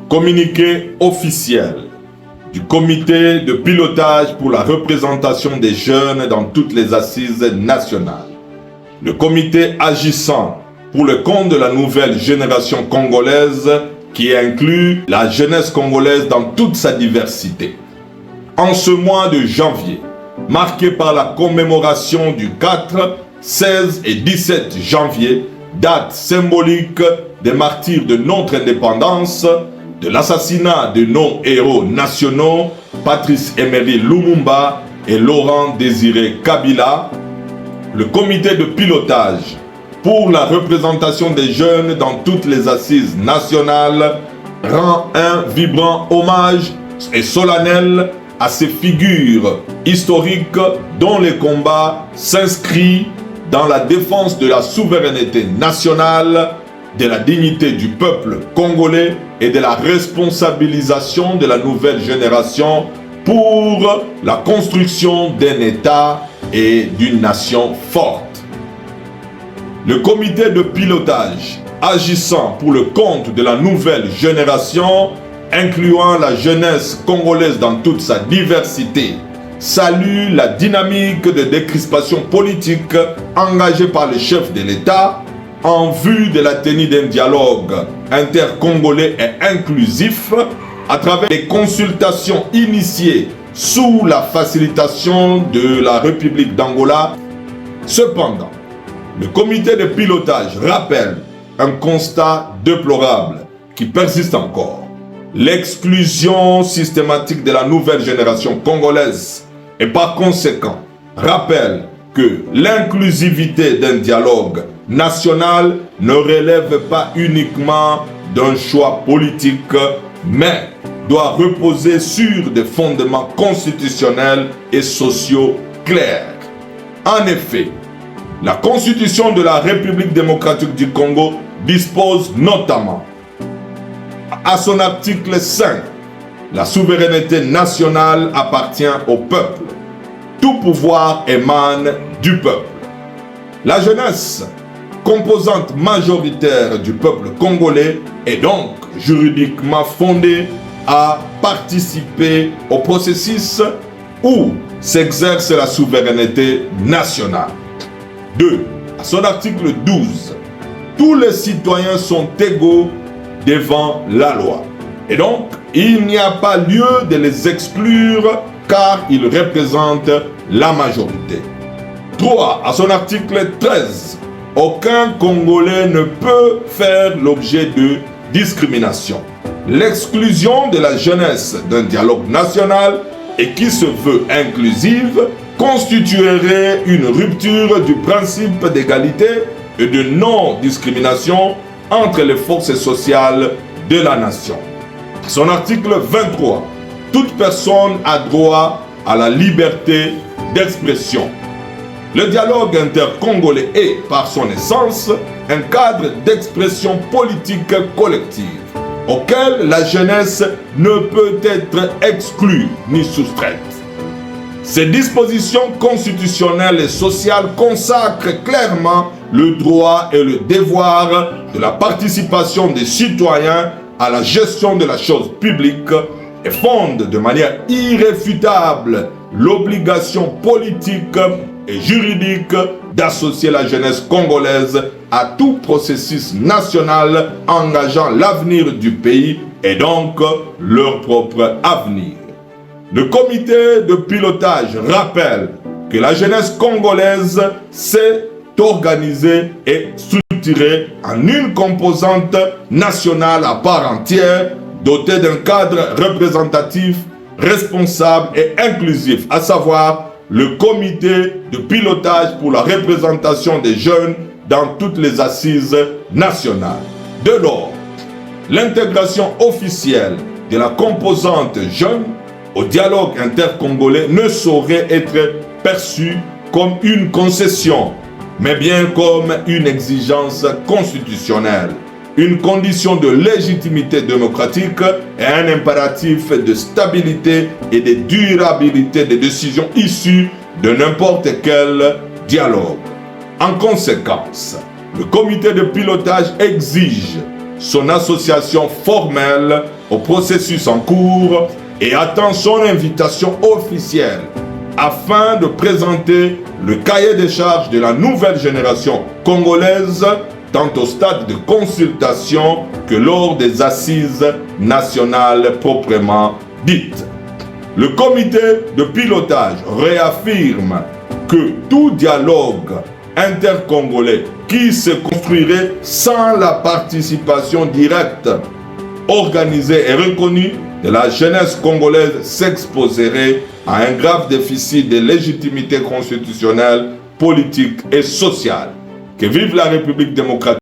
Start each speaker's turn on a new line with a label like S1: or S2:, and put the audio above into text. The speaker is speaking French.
S1: Communiqué officiel du comité de pilotage pour la représentation des jeunes dans toutes les assises nationales. Le comité agissant pour le compte de la nouvelle génération congolaise qui inclut la jeunesse congolaise dans toute sa diversité. En ce mois de janvier, marqué par la commémoration du 4, 16 et 17 janvier, date symbolique des martyrs de notre indépendance, de l'assassinat de nos héros nationaux, Patrice Emery Lumumba et Laurent Désiré Kabila, le comité de pilotage pour la représentation des jeunes dans toutes les assises nationales rend un vibrant hommage et solennel à ces figures historiques dont les combats s'inscrivent dans la défense de la souveraineté nationale, de la dignité du peuple congolais et de la responsabilisation de la nouvelle génération pour la construction d'un État et d'une nation forte. Le comité de pilotage agissant pour le compte de la nouvelle génération, incluant la jeunesse congolaise dans toute sa diversité, salue la dynamique de décrispation politique engagée par le chef de l'État en vue de la tenue d'un dialogue intercongolais et inclusif à travers les consultations initiées sous la facilitation de la République d'Angola. Cependant, le comité de pilotage rappelle un constat déplorable qui persiste encore. L'exclusion systématique de la nouvelle génération congolaise et par conséquent rappelle que l'inclusivité d'un dialogue national ne relève pas uniquement d'un choix politique, mais doit reposer sur des fondements constitutionnels et sociaux clairs. En effet, la Constitution de la République démocratique du Congo dispose notamment à son article 5, la souveraineté nationale appartient au peuple. Tout pouvoir émane du peuple. La jeunesse, composante majoritaire du peuple congolais, est donc juridiquement fondée à participer au processus où s'exerce la souveraineté nationale. 2. À son article 12, tous les citoyens sont égaux devant la loi. Et donc, il n'y a pas lieu de les exclure car ils représentent la majorité. 3. À son article 13, aucun Congolais ne peut faire l'objet de discrimination. L'exclusion de la jeunesse d'un dialogue national et qui se veut inclusive constituerait une rupture du principe d'égalité et de non-discrimination entre les forces sociales de la nation. À son article 23, toute personne a droit à la liberté d'expression. Le dialogue intercongolais est, par son essence, un cadre d'expression politique collective, auquel la jeunesse ne peut être exclue ni soustraite. Ces dispositions constitutionnelles et sociales consacrent clairement le droit et le devoir de la participation des citoyens à la gestion de la chose publique et fondent de manière irréfutable l'obligation politique et juridique d'associer la jeunesse congolaise à tout processus national engageant l'avenir du pays et donc leur propre avenir. Le comité de pilotage rappelle que la jeunesse congolaise s'est organisée et structurée en une composante nationale à part entière, dotée d'un cadre représentatif, responsable et inclusif, à savoir le comité de pilotage pour la représentation des jeunes dans toutes les assises nationales. De lors, l'intégration officielle de la composante jeune au dialogue intercongolais ne saurait être perçue comme une concession, mais bien comme une exigence constitutionnelle, une condition de légitimité démocratique et un impératif de stabilité et de durabilité des décisions issues de n'importe quel dialogue. En conséquence, le comité de pilotage exige son association formelle au processus en cours et attend son invitation officielle afin de présenter le cahier des charges de la nouvelle génération congolaise tant au stade de consultation que lors des assises nationales proprement dites. Le comité de pilotage réaffirme que tout dialogue intercongolais qui se construirait sans la participation directe, organisée et reconnue de la jeunesse congolaise s'exposerait à un grave déficit de légitimité constitutionnelle, politique et sociale. Que vive la République démocratique!